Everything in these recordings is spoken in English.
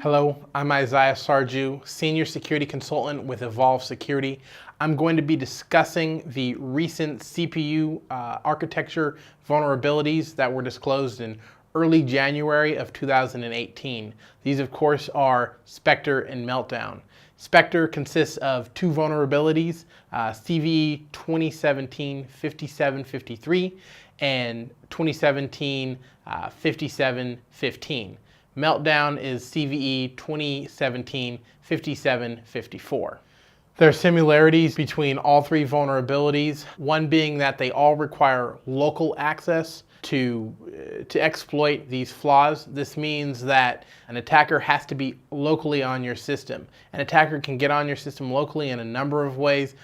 Hello, I'm Isaiah Sarju, Senior Security Consultant with Evolve Security. I'm going to be discussing the recent CPU architecture vulnerabilities that were disclosed in early January of 2018. These, of course, are Spectre and Meltdown. Spectre consists of two vulnerabilities, CVE 2017-5753 and 2017-5715. Meltdown is CVE 2017-5754. There are similarities between all three vulnerabilities, one being that they all require local access to exploit these flaws. This means that an attacker has to be locally on your system. An attacker can get on your system locally in a number of ways.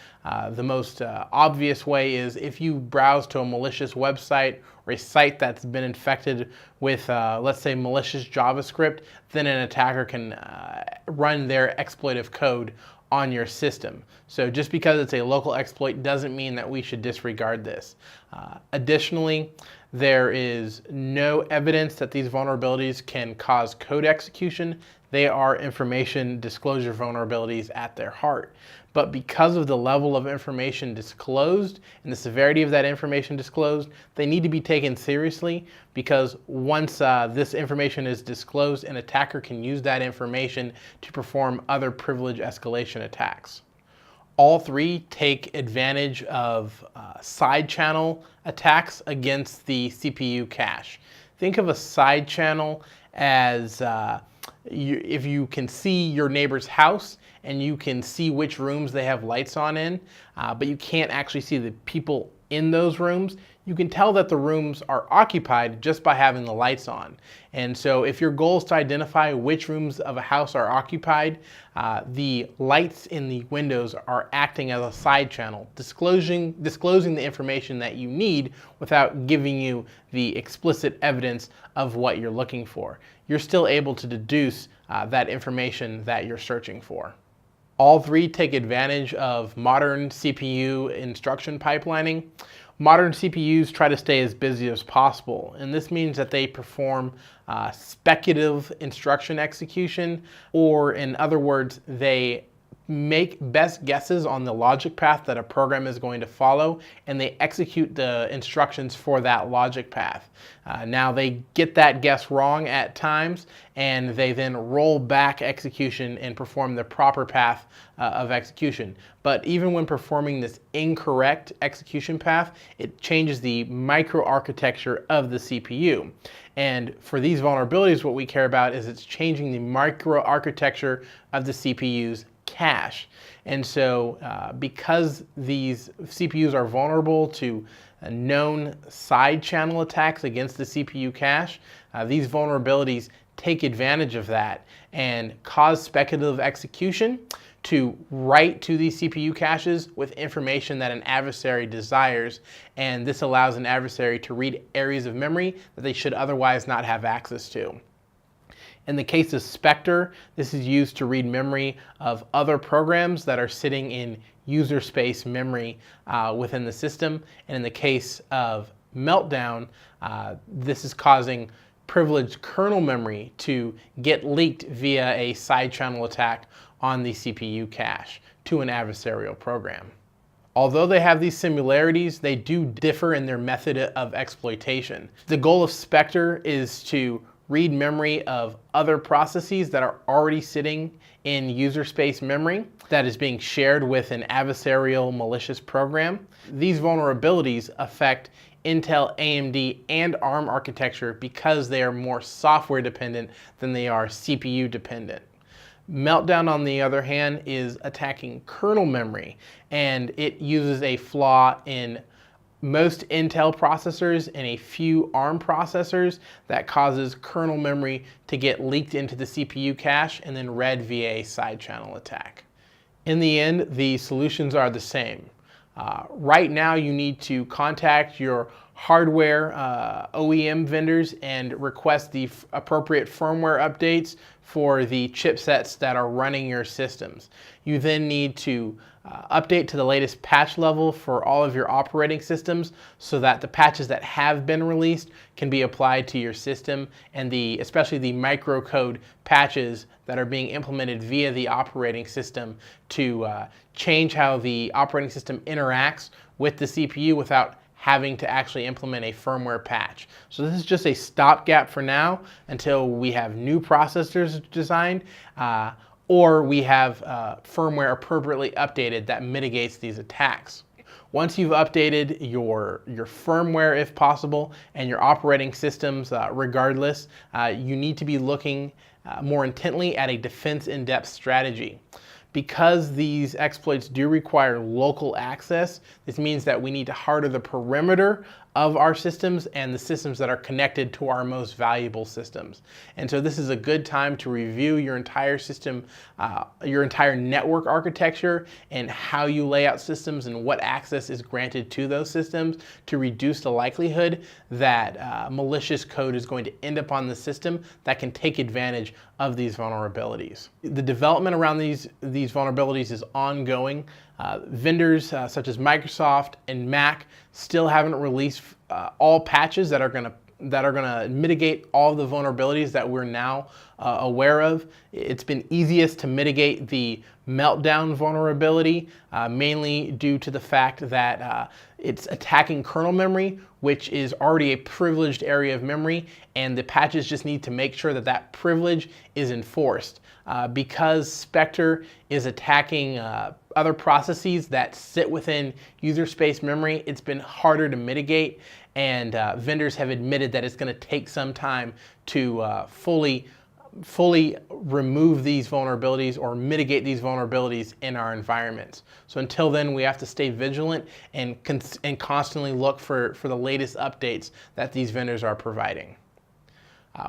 The most obvious way is if you browse to a malicious website or a site that's been infected with, let's say, malicious JavaScript, then an attacker can run their exploitive code on your system. So just because it's a local exploit doesn't mean that we should disregard this. Additionally, there is no evidence that these vulnerabilities can cause code execution. They are information disclosure vulnerabilities at their heart. But because of the level of information disclosed and the severity of that information disclosed, they need to be taken seriously, because once this information is disclosed, an attacker can use that information to perform other privilege escalation attacks. All three take advantage of side channel attacks against the CPU cache. Think of a side channel as if you can see your neighbor's house and you can see which rooms they have lights on in, but you can't actually see the people in those rooms, you can tell that the rooms are occupied just by having the lights on. And so if your goal is to identify which rooms of a house are occupied, the lights in the windows are acting as a side channel, disclosing the information that you need without giving you the explicit evidence of what you're looking for. You're still able to deduce that information that you're searching for. All three take advantage of modern CPU instruction pipelining. Modern CPUs try to stay as busy as possible, and this means that they perform speculative instruction execution, or in other words, they make best guesses on the logic path that a program is going to follow, and they execute the instructions for that logic path. Now they get that guess wrong at times, and they then roll back execution and perform the proper path of execution. But even when performing this incorrect execution path, it changes the microarchitecture of the CPU. And for these vulnerabilities, what we care about is it's changing the microarchitecture of the CPU's cache. And so because these CPUs are vulnerable to known side channel attacks against the CPU cache, these vulnerabilities take advantage of that and cause speculative execution to write to these CPU caches with information that an adversary desires, and this allows an adversary to read areas of memory that they should otherwise not have access to. In the case of Spectre, this is used to read memory of other programs that are sitting in user space memory within the system. And in the case of Meltdown, this is causing privileged kernel memory to get leaked via a side channel attack on the CPU cache to an adversarial program. Although they have these similarities, they do differ in their method of exploitation. The goal of Spectre is to read memory of other processes that are already sitting in user space memory that is being shared with an adversarial malicious program. These vulnerabilities affect Intel, AMD, and ARM architecture because they are more software dependent than they are CPU dependent. Meltdown, on the other hand, is attacking kernel memory, and it uses a flaw in most Intel processors and a few ARM processors that causes kernel memory to get leaked into the CPU cache and then read via a side channel attack. In the end, the solutions are the same. Right now, you need to contact your hardware OEM vendors and request the appropriate firmware updates for the chipsets that are running your systems. You then need to update to the latest patch level for all of your operating systems so that the patches that have been released can be applied to your system, and especially the microcode patches that are being implemented via the operating system to change how the operating system interacts with the CPU without having to actually implement a firmware patch. So this is just a stopgap for now until we have new processors designed, or we have firmware appropriately updated that mitigates these attacks. Once you've updated your firmware, if possible, and your operating systems regardless, you need to be looking more intently at a defense in-depth strategy. Because these exploits do require local access, this means that we need to harden the perimeter of our systems and the systems that are connected to our most valuable systems. And so this is a good time to review your entire system, your entire network architecture, and how you lay out systems and what access is granted to those systems to reduce the likelihood that malicious code is going to end up on the system that can take advantage of these vulnerabilities. The development around these vulnerabilities is ongoing. Vendors such as Microsoft and Mac still haven't released all patches that are going to mitigate all the vulnerabilities that we're now aware of. It's been easiest to mitigate the Meltdown vulnerability, mainly due to the fact that it's attacking kernel memory, which is already a privileged area of memory, and the patches just need to make sure that that privilege is enforced. Because Spectre is attacking other processes that sit within user space memory, it's been harder to mitigate, and vendors have admitted that it's going to take some time to fully remove these vulnerabilities or mitigate these vulnerabilities in our environments. So until then, we have to stay vigilant and constantly look for the latest updates that these vendors are providing.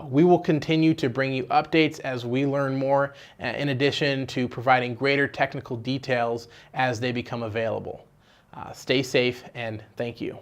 We will continue to bring you updates as we learn more, in addition to providing greater technical details as they become available. Stay safe, and thank you.